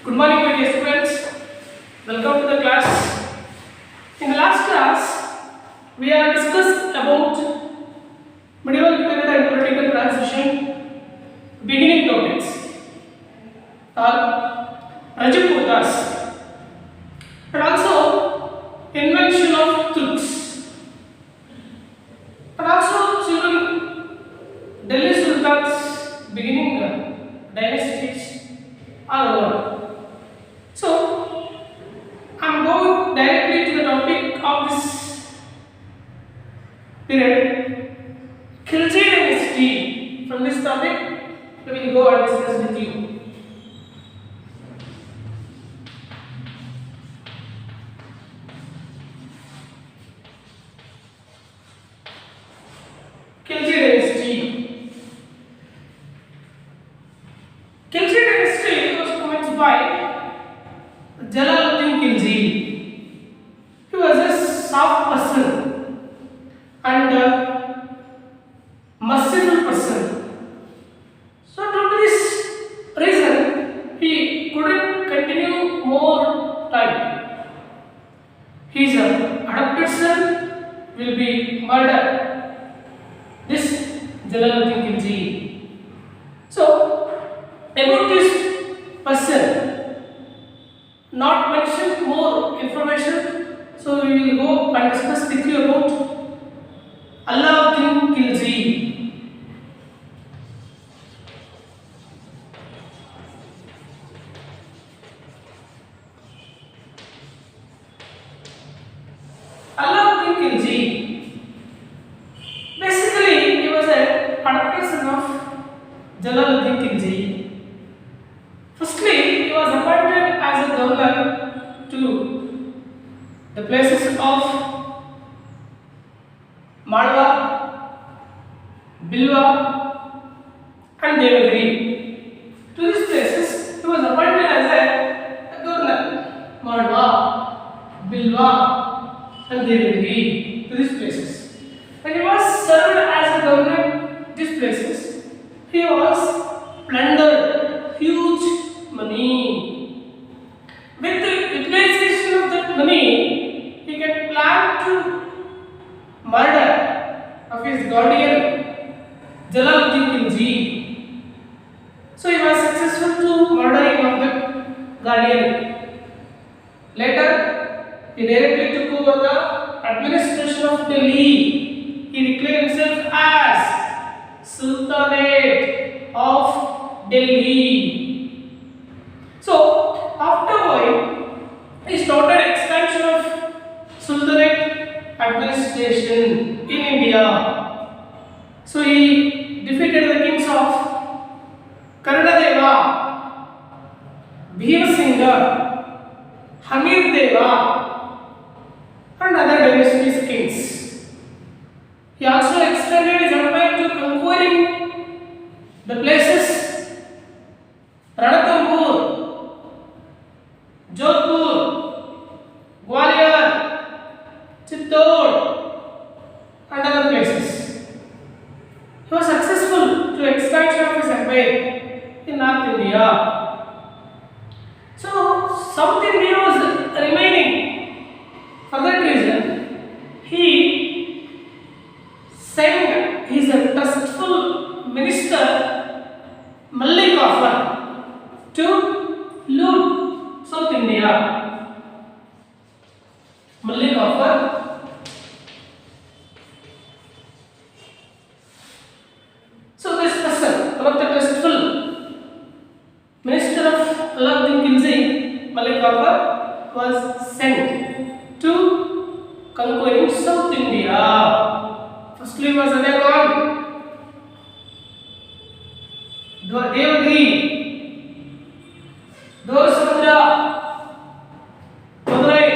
Good morning, my dear students. Welcome to the class. In the last class, we have discussed about medieval period and political transition beginning topics or Rajputas and also invention of truths and also children Delhi Sultan's beginning dynasties all over. So, I am going directly to the topic of this period, Khilji dynasty. From this topic, we will go and discuss with you. Khilji dynasty. Khilji dynasty was commenced by Jalaluddin Khilji. He was a soft person and merciful person. So due to this reason, he couldn't continue more time. His adopted son will be murdered. This Jalaluddin Khilji. So about this person, not mention more information, so we will go and discuss with you about Alauddin Khilji. Alauddin Khilji. Basically, he was a adopted son of Jalaluddin Khilji. Firstly, he was appointed as a governor to the places of Malwa, Bilwa and Devagiri. To these places, he was appointed as a governor. Malwa, Bilwa and Devagiri. To these places. When he was served as a governor these places, he was plundered huge money. With the utilization of that money, he can plan to murder of his guardian Jalaluddin Khilji. So he was successful to murdering of the guardian. Later, he directly took over the administration of Delhi. He declared himself as Sultanate of Delhi. So, after a while, he started expansion of Sultanate administration in India. So, he defeated the kings of Karnadeva, Bhima Hamir Deva, and other dynasties kings. He also extended his empire to conquering the places Ranthambore, Jodhpur, Gwalior, Chittor and other places. He was successful to expansion of his empire in North India. So South India was remaining. For that reason, he sent his trustful minister Malik Kafur to loot South India. Malik Kafur. So this person, one of the trustful minister of Alauddin Khilji, Malik Kafur, was sent to conquering South India. Firstly, he was undergone Devagiri, Dorasamudra, Madurai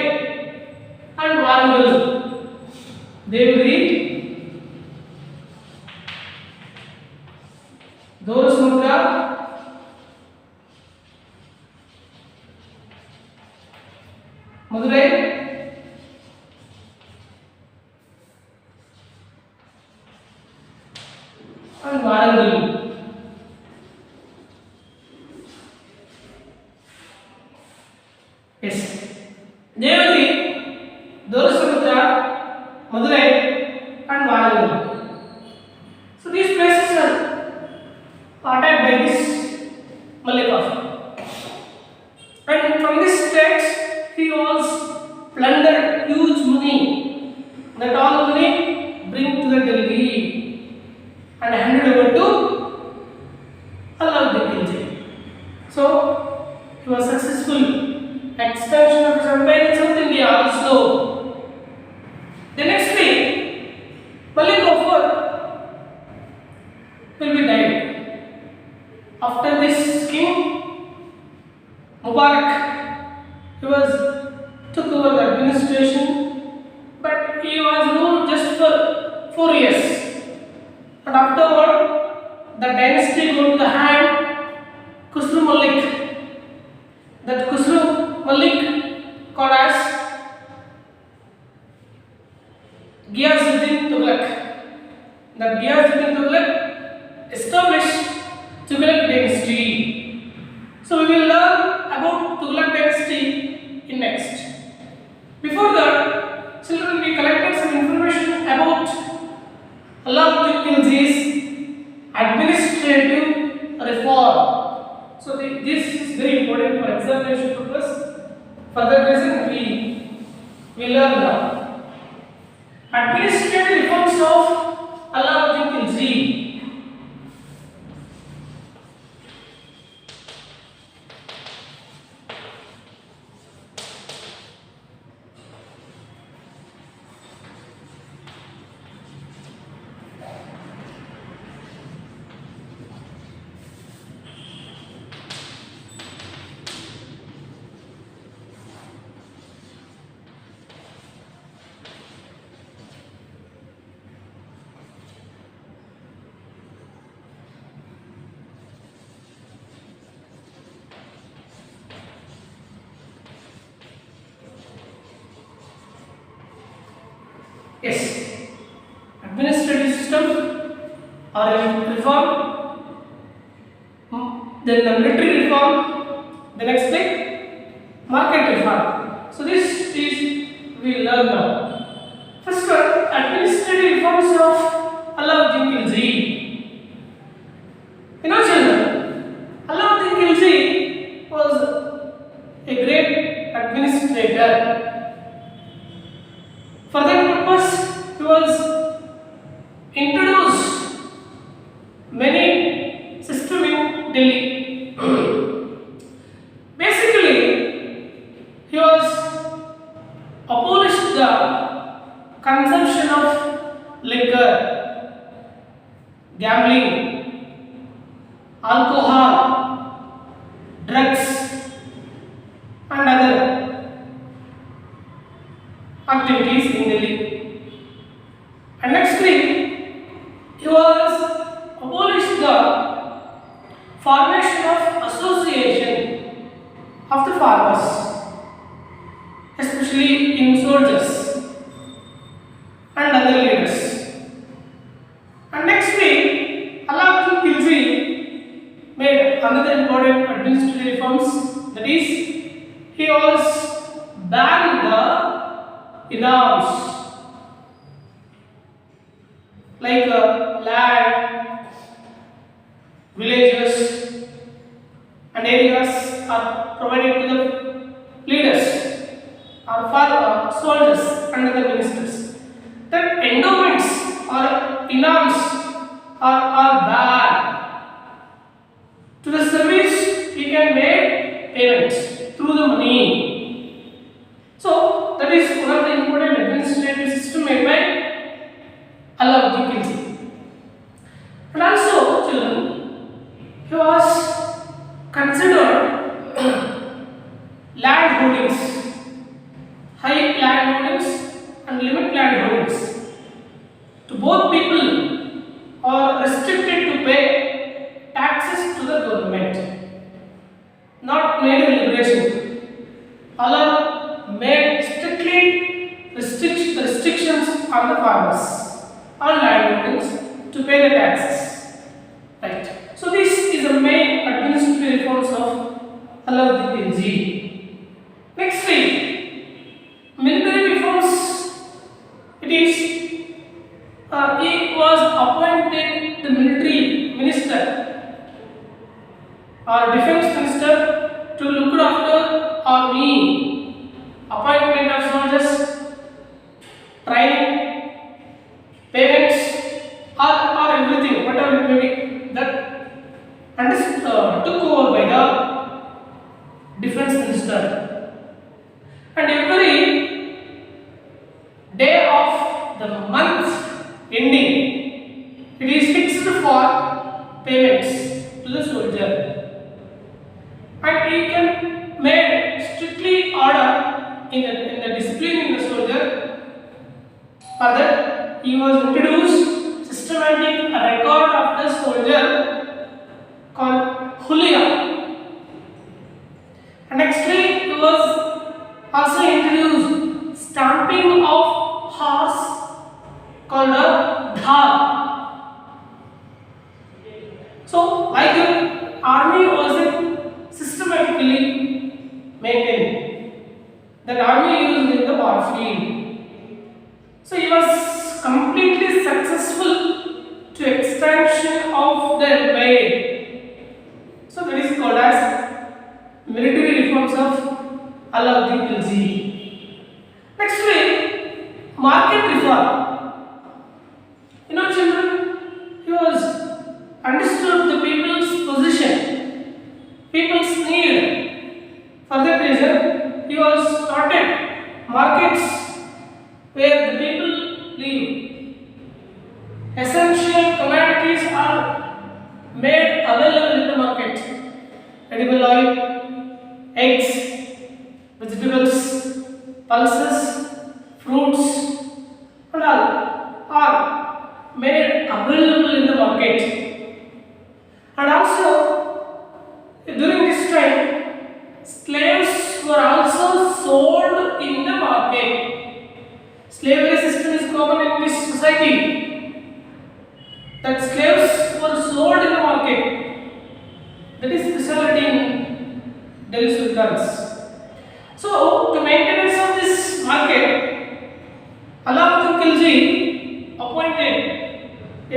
and Warangal. Devagiri, Dorasamudra, Madurai and Warangal. Yes. Devagiri, Dorasamudra, Madurai, and Varanasi. So these places are attacked by this Malik Kafur. And from this text, he was plundered huge money. That all money bring to the Delhi and handed over to Alauddin Khilji. So he was successful. Expansion of his empire in South India also. The next thing, Malik Kafur will be died. After this king, Mubarak, he was took over the administration, but he was ruled just for 4 years. And afterward, the dynasty go to the hand Khusru Malik. That Khusru Malik called as Ghiyazuddin Tughlaq. That Ghiyazuddin Tughlaq established Tughlaq dynasty. So we will learn about Tughlaq dynasty in next. Before that, children, we collected some information about Alauddin Khilji's administrative reform. So this is very important for examination purpose. For that reason, we learn now. Administrative reforms of Alauddin Khilji. Yes, administrative system or reform, then the military reform, the next thing, market reform. So this is we learn now. First one, administrative reforms of Alauddin Khilji. You know children, Alauddin Khilji was a great administrator. For that purpose, he was introduced many systems in Delhi. Basically, he was abolished the consumption of liquor, gambling, alcohol, drugs, and other activities in Delhi. And next thing, he was abolished the formation of association of the farmers, especially in soldiers and other leaders. And next thing, Alauddin Khilji made another important administrative reforms. That is, he was banned the inams like land, villages, and areas are provided to the leaders or for soldiers and other ministers. That endowments or inams are bad. To the service, he can make payments through the money. So that is one of the important administrative system made by Alauddin Khilji. And also, children, he was considered land holdings, high land holdings and limit land holdings to both people are restricted to pay taxes to the government, not made a liberation. All are made strictly restrictions on the farmers, on landholdings to pay the taxes. Right. So this is the main administrative reforms of Alauddin Khilji. Nextly, military reforms. It is he was appointed the military minister or defense minister to look after army, appointment of soldiers, training, payments, or everything, whatever it may be, that and is took over by the defense minister. And every day of the month ending, it is fixed for payments to the soldier, and he can make strictly order in the discipline in the soldier. For that, he was introduced systematic record of the soldier called Hulia. And nextly, he was also introduced stamping of horse called a dhar. So, like the army wasn't systematically maintained. The army used in the warfield. So, he was completely successful to extension of the empire. So, that is called as military reforms of Alauddin Khilji. Nextly, market reform. Children, he was understood the people's position, people's need. For that reason, he was started markets where the people live. Essential commodities are made available in the market. Edible oil, eggs, vegetables, pulses, fruits, and all are made available in the market. And also, during this time, slaves were also sold in the market. Slavery system is common in this society. That slaves were sold in the market. That is specialty in Delhi Sultans. So, to maintenance of this market, Alauddin Khilji appointed a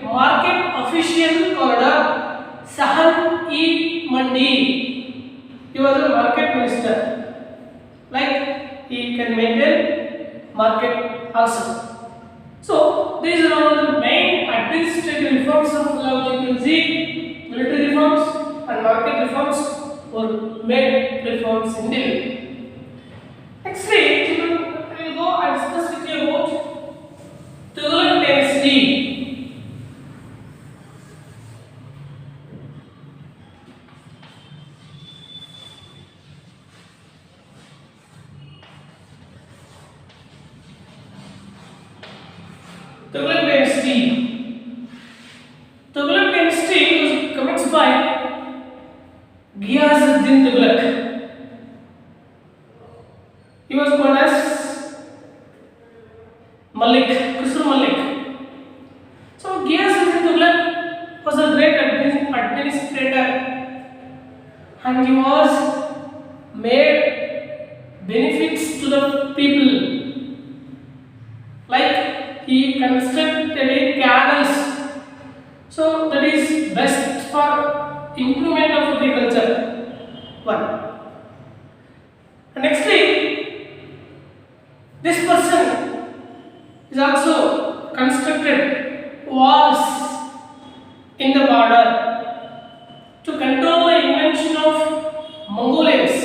market official called Sahan-e-Mandi. He was a market minister. Like, he can maintain market also. So, these are all the main administrative reforms of Alauddin Khilji, military reforms and market reforms or made reforms in Delhi. Nextly, children, I will go and discuss with you about Tughlaq dynasty. Tughlaq dynasty. Tughlaq dynasty was commenced by Ghiyazuddin Tughlaq. He was called as Malik, Khusru Malik. So Ghiyazuddin Tughlaq was a great administrator, and he was made benefits to the people. Like he constructed canals, so that is best for improvement of agriculture. One. And nextly, this person is also constructed walls in the border to control the invasion of Mongolians.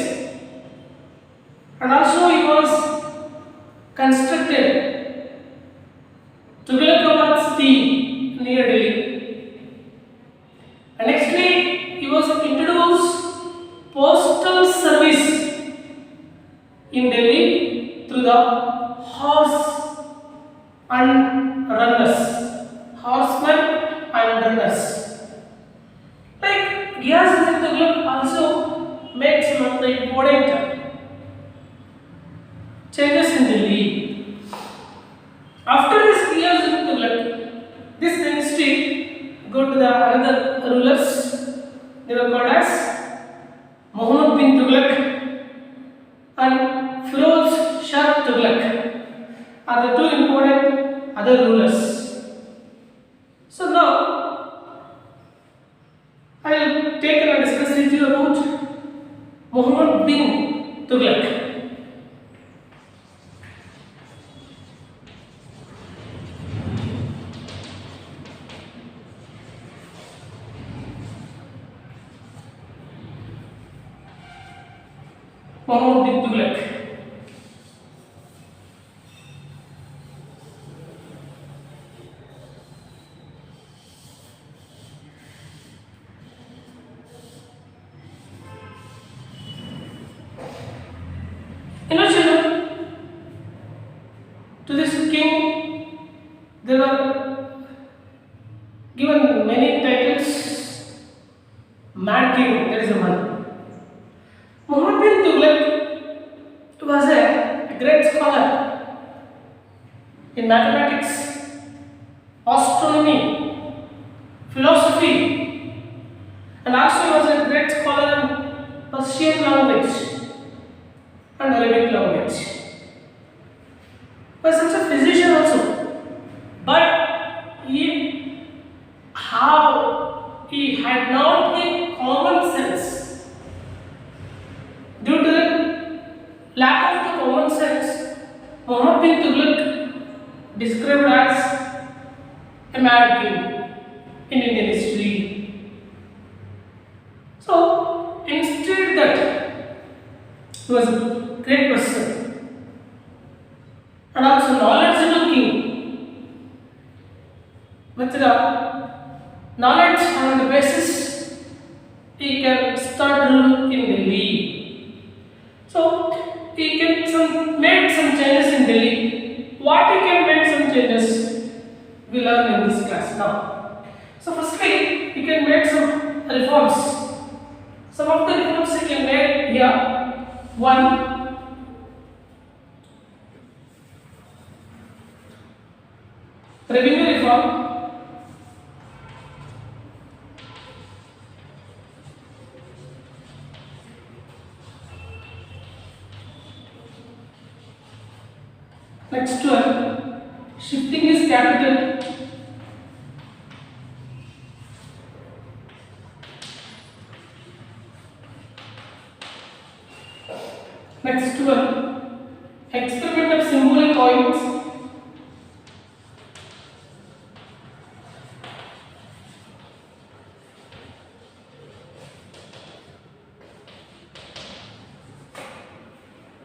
And also he was constructed Tughlaqabad city near Delhi. And nextly, he was introduced postal service in Delhi through the horse and runners, horsemen and runners. Like Ghiyazuddin Tughlaq also made some of the important changes in Delhi. After this Ghiyazuddin Tughlaq, this dynasty go to the another rulers. They were called as Muhammad bin Tughlaq other rulers. So now I will take and discuss with you about Muhammad bin Tughlaq. Muhammad bin Tughlaq. You know, children, to this king there were given many titles. Mad king, there is a one. Muhammad bin Tughlaq was a great scholar in mathematics, astronomy, philosophy, and also was a great scholar in Persian language and Arabic language. Was such a physician also, but he had not a common sense. Due to the lack of the common sense, Muhammad bin Tughlaq described as a mad king in Indian history. So instead that he was a great person and also knowledgeable king with the knowledge on the basis he can start rule in Delhi. So he can made some changes in Delhi. What he can make some changes we learn in this class now. So firstly he can make some reforms. Some of the reforms he can make here. One, revenue reform. Next one, shifting his capital. Next one, experiment of symbolic coins.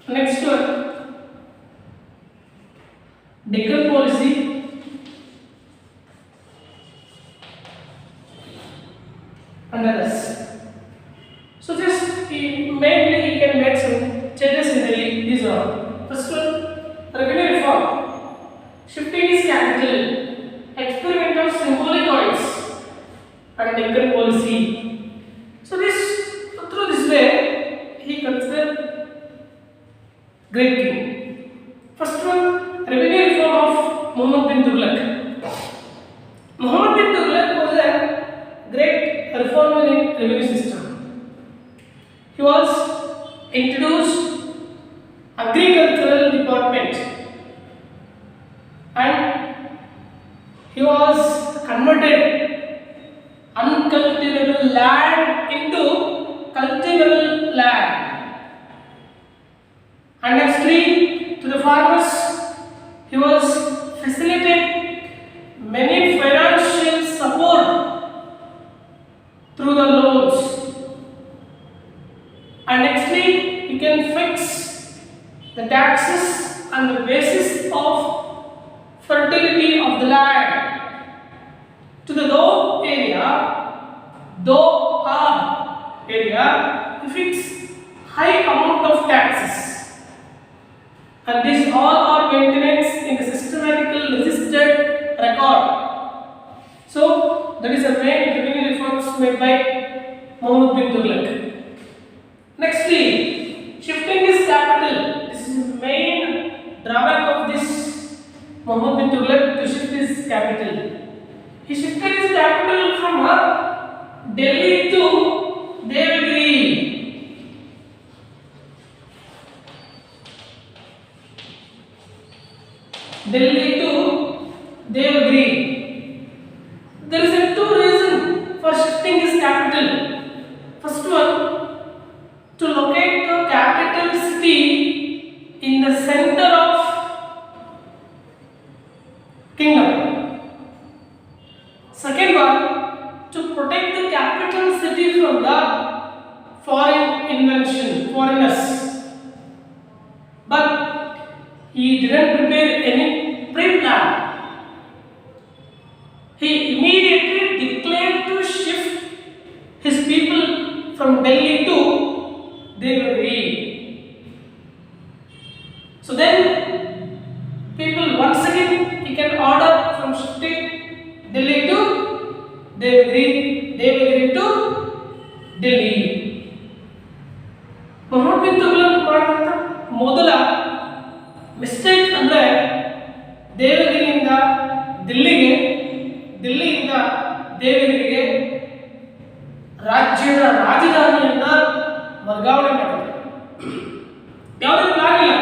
Next one, Deccan policy. And others. So just mainly he can make some changes in Delhi. These are first one, revenue reform, shifting his capital, experiment of symbolic coins, and Deccan policy. So through this way he considered great king. First one, revenue reform of Muhammad bin Tughlaq. Muhammad bin Tughlaq was a great reformer in revenue system. He was introduced agricultural department and he was converted uncultivable land into cultivable land. And nextly to the farmers he was facilitated many financial support through the loans. And nextly he can fix the taxes on the basis of fertility of the land. To the low area, he fix high amount of taxes. And these all are maintenance in the systematical registered record. So that is the main revenue reforms made by Muhammad bin Tughlaq. Nextly, shifting his capital. This is the main drawback of this Muhammad bin Tughlaq, to shift his capital. He shifted his capital from Delhi to Devagiri. Delhi to to locate the capital city in the center of kingdom. Second one, to protect the capital city from the foreigners. But he didn't prepare any pre-plan. He immediately declared to shift his people from Delhi to Devagiri. So then, people once again he can order from shifting Delhi to Devagiri to Delhi. Mohammad bin Tughlaq ಮಾಡಿದಂಥ ಮೊದಲ mistake ಅಂದರೆ ದೇವಗಿರಿಯಿಂದ ದಿಲ್ಲಿಗೆ, ದಿಲ್ಲಿಯಿಂದ ದೇವಗಿರಿಗೆ ರಾಜ್ಯದ ರಾಜಧಾನಿಯನ್ನು ವರ್ಗಾವಣೆ ಮಾಡಿದ್ರು. ಯಾವುದೇ plan ಇಲ್ಲ.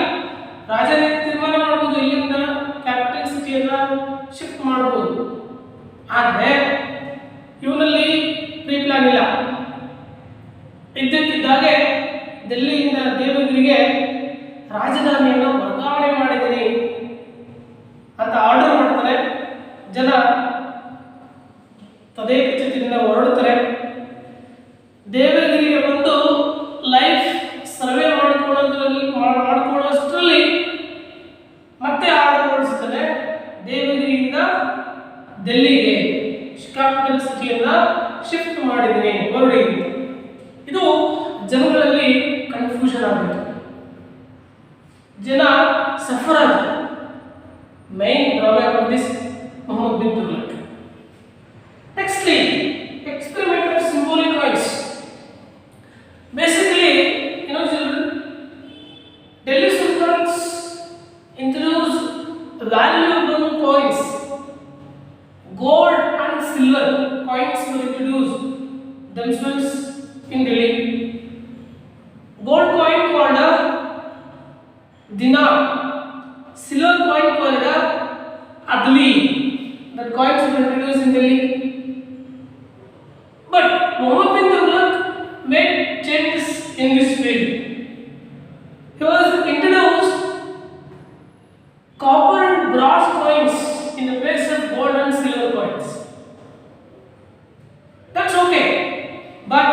ರಾಜನೇ ತೀರ್ಮಾನ ಮಾಡ್ಬೋದು ಇಲ್ಲಿಂದ ಕ್ಯಾಪಿಟಲ್ ಸಿಟಿಯನ್ನು ಶಿಫ್ಟ್ ಮಾಡ್ಬೋದು, ಆದರೆ ಇವನಲ್ಲಿ ಪ್ರೀ ಪ್ಲಾನ್ ಇಲ್ಲ. ಇದ್ದಕ್ಕಿದ್ದಾಗೆ ದಿಲ್ಲಿಯಿಂದ ದೇವಗಿರಿಗೆ ರಾಜಧಾನಿಯನ್ನು ವರ್ಗಾವಣೆ ಮಾಡಿದ್ದೀನಿ ಅಂತ ಆರ್ಡರ್ ಮಾಡ್ತಾರೆ. ಜನ ತದೇಕಚಿತ್ತದಿಂದ ಹೊರಡ್ತಾರೆ. ದೇವಗಿರಿಗೆ ಬಂದು ಲೈಫ್ ಸರ್ವೆ ಮಾಡ್ಕೊಳ್ಳೋಷ್ಟರಲ್ಲಿ ಮತ್ತೆ ಆರ್ಡರ್ ಹೊರಡಿಸ್ತಾರೆ. ದೇವಗಿರಿಯಿಂದ ದಿಲ್ಲಿಗೆ ಕ್ಯಾಪಿಟಲ್ ಸಿಟಿಯನ್ನು ಶಿಫ್ಟ್ ಮಾಡಿದ್ದೀನಿ, ಹೊರಡಿ. ಇದು ಜನಗಳಲ್ಲಿ ಕನ್ಫ್ಯೂಷನ್ ಆಗಬೇಕು, ಜನ ಸಫರ್ ಆದರು. Main drawback of this Mohammad bin Tughlaq. Nextly, experiment of symbolic coins. Basically, children, Delhi Sultans introduced valuable coins. Gold and silver coins were introduced themselves in Delhi. Gold coin called a dinar, silver coin called a adli. That coins were introduced in Delhi. But Muhammad bin Tughlaq made changes in this field. He was introduced copper and brass coins in the place of gold and silver coins. That's okay, but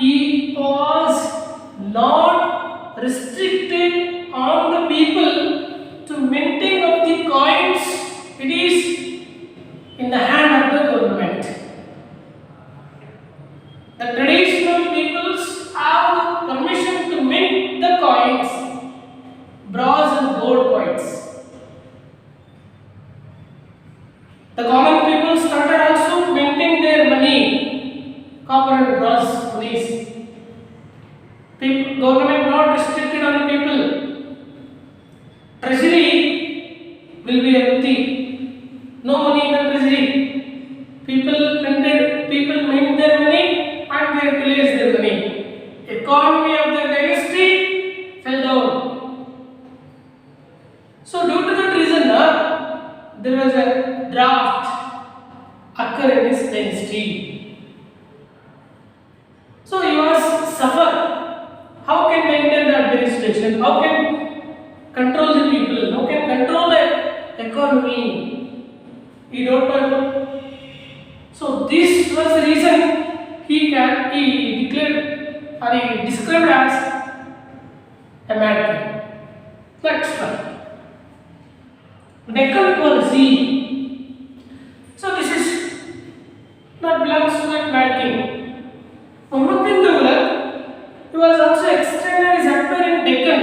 he was not restricted on the people to minting of the coins. It is in the hand of the government. The traditional peoples have the permission to mint the coins, brass and gold coins. The common people started also minting their money, copper and brass monies. Government not restricted on the people. Treasury will be empty. No money in the treasury. People mint their money and they release their money. Economy of the dynasty fell down. So due to that reason, there was a draft occur in this dynasty. So he was suffered. How can maintain the administration? How can control the people? How can control the economy? He don't know. So this was the reason he declared or he described as a madman. Next one, Deccan policy. So this is not belongs to that mad king. Muhammad bin Tughlaq, he was also extended his empire in Deccan,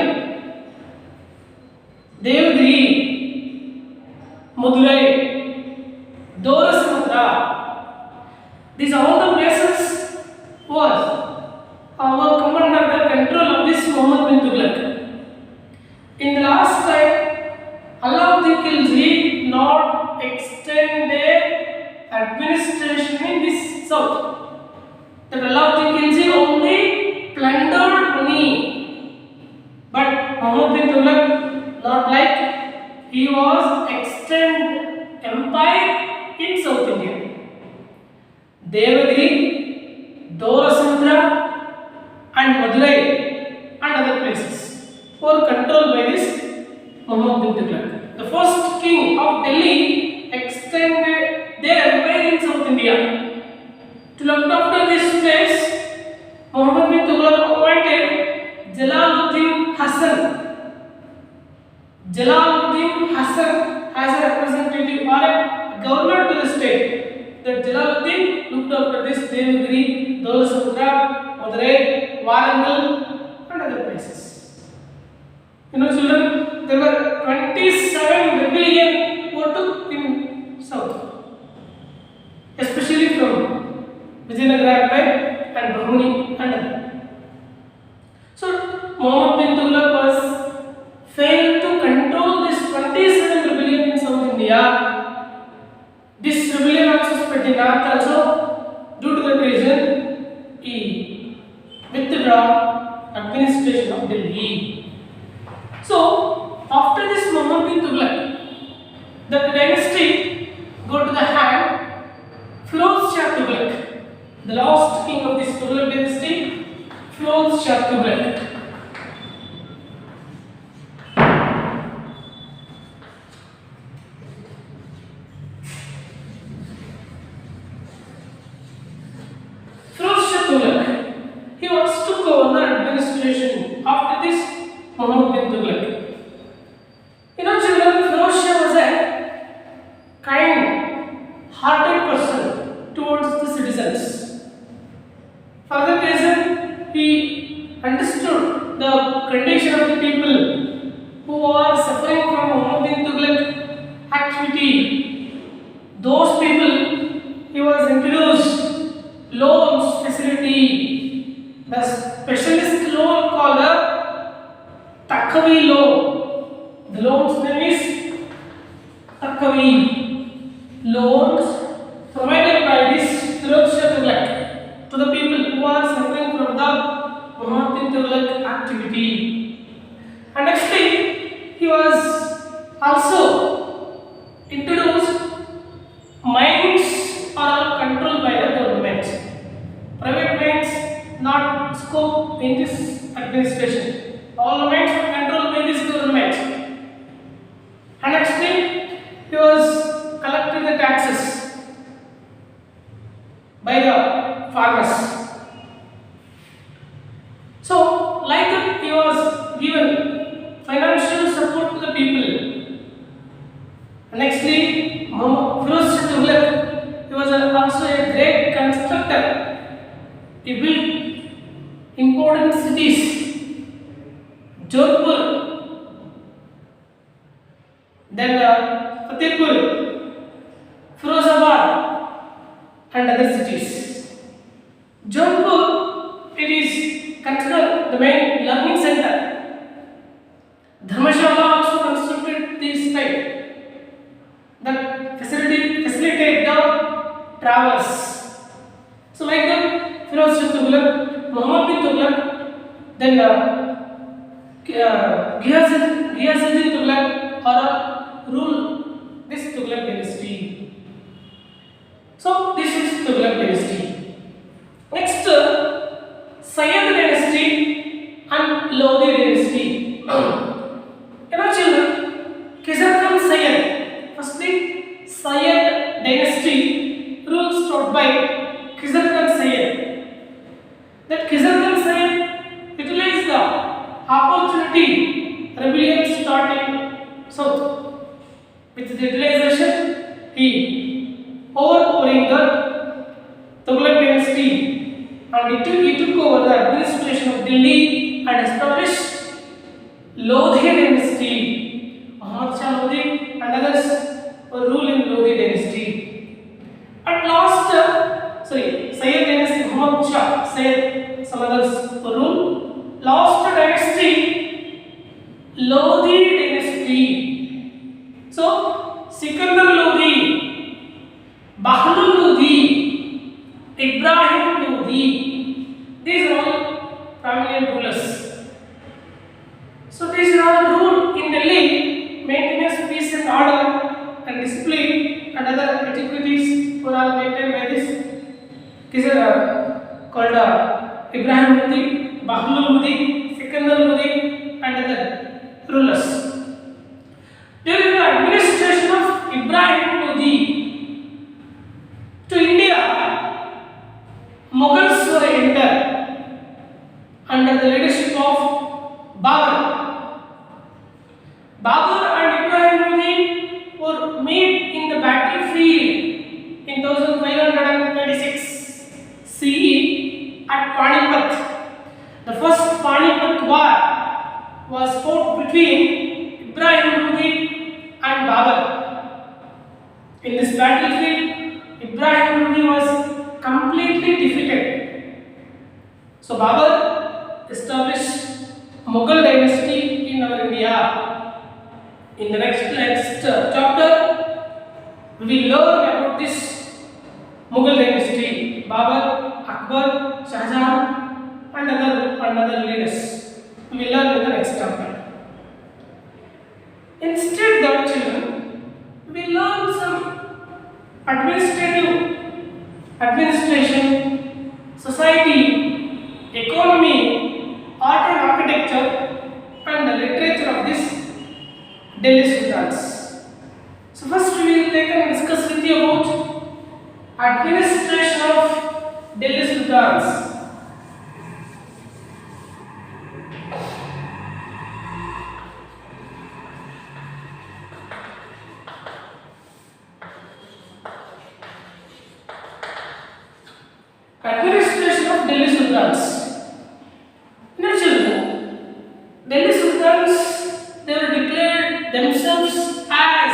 Devagiri, Madurai, Dorasamudra. These all the places was come under the control of this Muhammad bin Tughlaq. In the last time, Alauddin Khilji not extended administration in this south. That Alauddin Khilji only plundered money, but Muhammad bin Tughlaq not like. He was extend empire in South India. Devagiri, Dorasamudra and Madurai bin Tughlaq. The first king of Delhi extended their empire in South India. To look after this place, Muhammad bin Tughlaq appointed Jalaluddin Hassan as a representative or a governor to the state. That Jalaluddin looked after this Devagiri, Dolasamudra, Madurai, Warangal and other places. You know children, there were 27 rebellion who took in south, especially from Vijayanagara Empire and Bahmani and other. So Muhammad bin Tughlaq was failed to control this 27 rebellion in South India. This rebellion also spread in north also. Due to that reason, he withdraw administration of Delhi. So after this Muhammad bin Tughlaq, the dynasty go to the hand Firoz Shah Tughlaq, the last king of this Tughlaq dynasty, Firoz Shah Tughlaq. He was took over the administration after this Muhammad bin Tughlaq. You know children, Firoz Shah was a kind-hearted person towards the citizens. For that reason, he understood the condition of the people who are suffering from Muhammad bin Tughlaq activity. Those people he was introduced loans facility, the specialist loan called the Taqawi loan. The loan's name is Taqawi. Loans provided by this Firoz Shah Tughlaq to the people who are suffering from the Muhammad bin Tughlaq activity. And actually, he was also introduced mines are all controlled by the government. Private mines not scope in this administration. All the mines are controlled by this government. And actually, he was collecting the taxes by the farmers. So, like that, he was given financial support to the people. And actually, Firoz Shah Tughlaq, he was also a great constructor. He built important cities, Jodhpur, then Fatehpur, Firozabad and other cities. Jodhpur, it is considered the main learning center. Dharmashala also constructed this type that facilitate the travelers. So like that, Firoz Shah Tughlaq, Muhammad bin Tughlaq, then Ghiyazuddin Tughlaq rule this Tughlaq dynasty. So this is Tughlaq dynasty. Next, Sayyid dynasty and Lodi dynasty. You know children, Khizr Khan Sayyid. Firstly, Sayyid dynasty rules taught by Khizr Khan Sayyid. That Khizr Khan Sayyid utilized the opportunity rebellion starting south. With the utilization, he overpowering the Tughlaq dynasty and he took over the administration of Delhi and established Lodi dynasty. Muhammad Shah Lodi and others were rule in Lodi dynasty. At last, Sayyid dynasty, Muhammad Shah, Sayyid, some others were rule. Last dynasty, Lodi dynasty. So, Sikandar Lodi, Bahlul Lodi, Ibrahim Lodi, these are all prominent rulers. So, these are all ruled in Delhi, maintenance, peace and order and discipline and other activities were all maintained by this. These are called Ibrahim Lodi, Bahlul Lodi, Sikandar Lodi and other rulers. leadership of Babur. Babur and Ibrahim Lodi were meet in the battlefield in 1526 CE at Panipat. The first Panipat war was fought between Ibrahim Lodi and Babur. In this battlefield, Ibrahim Lodi was completely defeated. So Babur established Mughal dynasty in our India. In the next chapter, we will learn about this Mughal dynasty, Babur, Akbar, Shah Jahan, and other leaders. We will learn in the next chapter. Instead, that children, we learn some administration, society, economy, art and architecture, and the literature of this Delhi Sultans. So first we will take and discuss with you about administration of Delhi Sultans. Administration of Delhi Sultans. Now children, Delhi Sultans, they were declared themselves as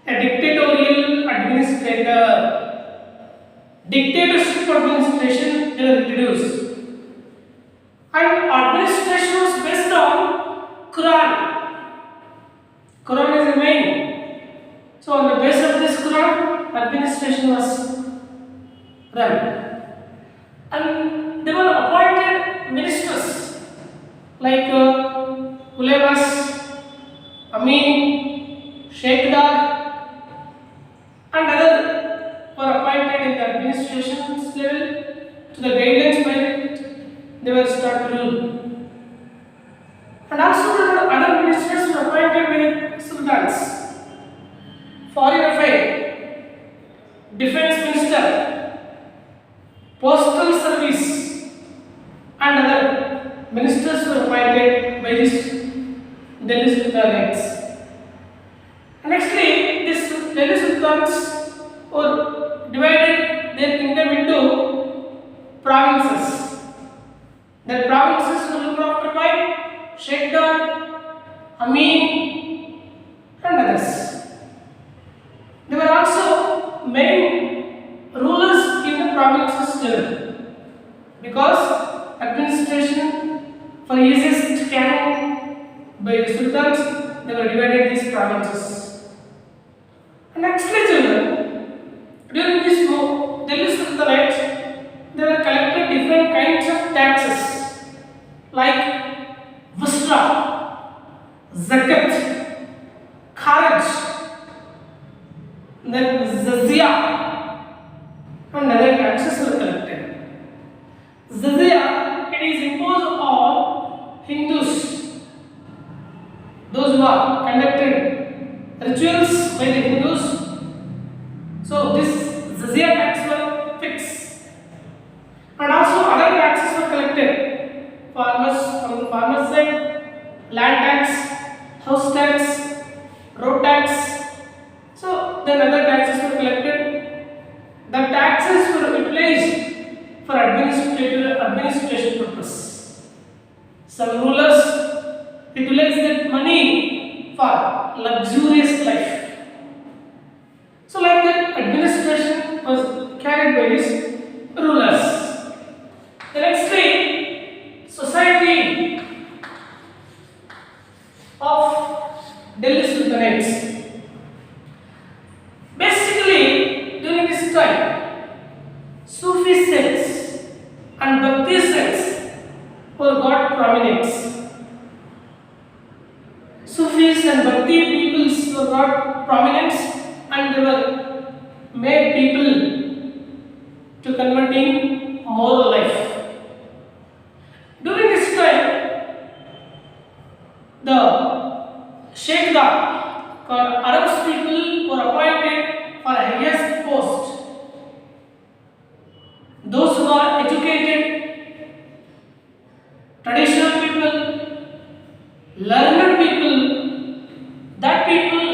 a dictatorial administrator. Dictatorship administration they were introduced. And administration was based on Quran. Quran is the main. So on the basis of this Quran, administration was run. And they were appointed ministers like Ulemas, Amin, Sheikh Dar, and other were appointed in the administration level to the guidelines by it they were start to rule. And also there were other ministers were appointed by sultans, foreign affairs, defense minister, postal service, and other ministers were appointed by this Delhi Sultanates. And nextly, this Delhi Sultans were divided their kingdom into provinces. The provinces were looked after by Sheikh Dar, Amin, and others. There were also main rulers in the provinces level because administration for easiest carrying by the sultans, they were divided these provinces. And nextly children, during this Delhi Sultanate, they were collected different kinds of taxes like Vusra, Zakat, Kharaj, then Zazia, and other taxes were collected. Zazia, it is imposed on Hindus, those who are conducted rituals by the Hindus. So this Zazia tax were fixed. And also other taxes were collected. Farmers from the farmers side, land tax, house tax, road tax. So then other taxes were collected. The taxes were utilized for administration purpose. Some rulers utilized that money for luxurious life. So like that administration was carried by these rulers. The next thing, society of Delhi Sultanates. Basically, during this time, Sufi sects and Bhakti sects were got prominence. Sufis and Bhakti peoples were got prominence and they were made people to converting moral life. During this time, the Sheikh Dar, called Arabs people, were appointed for highest post. Those who are educated traditional people, learned people, that people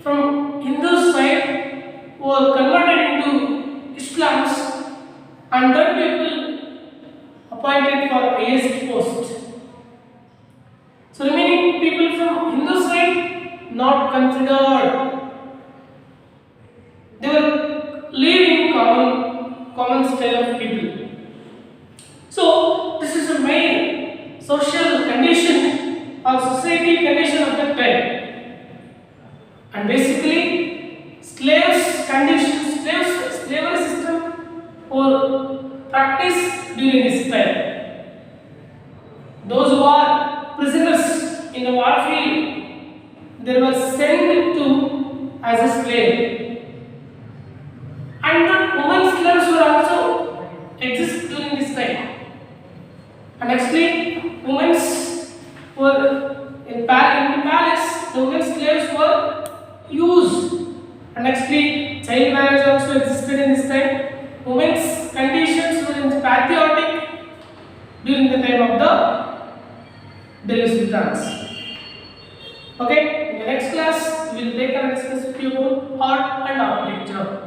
from Hindu side were converted into Islams, and that people appointed for highest post. So remaining people from Hindu side not considered. They were living common style of people. So this is the main social condition or society condition of that time. And basically slavery system or practice during this time. Those who are prisoners in the warfield, they were sent to as a slave. And the women's slaves were also exist during this time. And actually, women were in the palace. The women slaves were used. And actually, child marriage also existed in this time. Women's conditions were patriotic during the time of the Delhi Sultans. Okay, in the next class, we will take and discuss with you about art and architecture.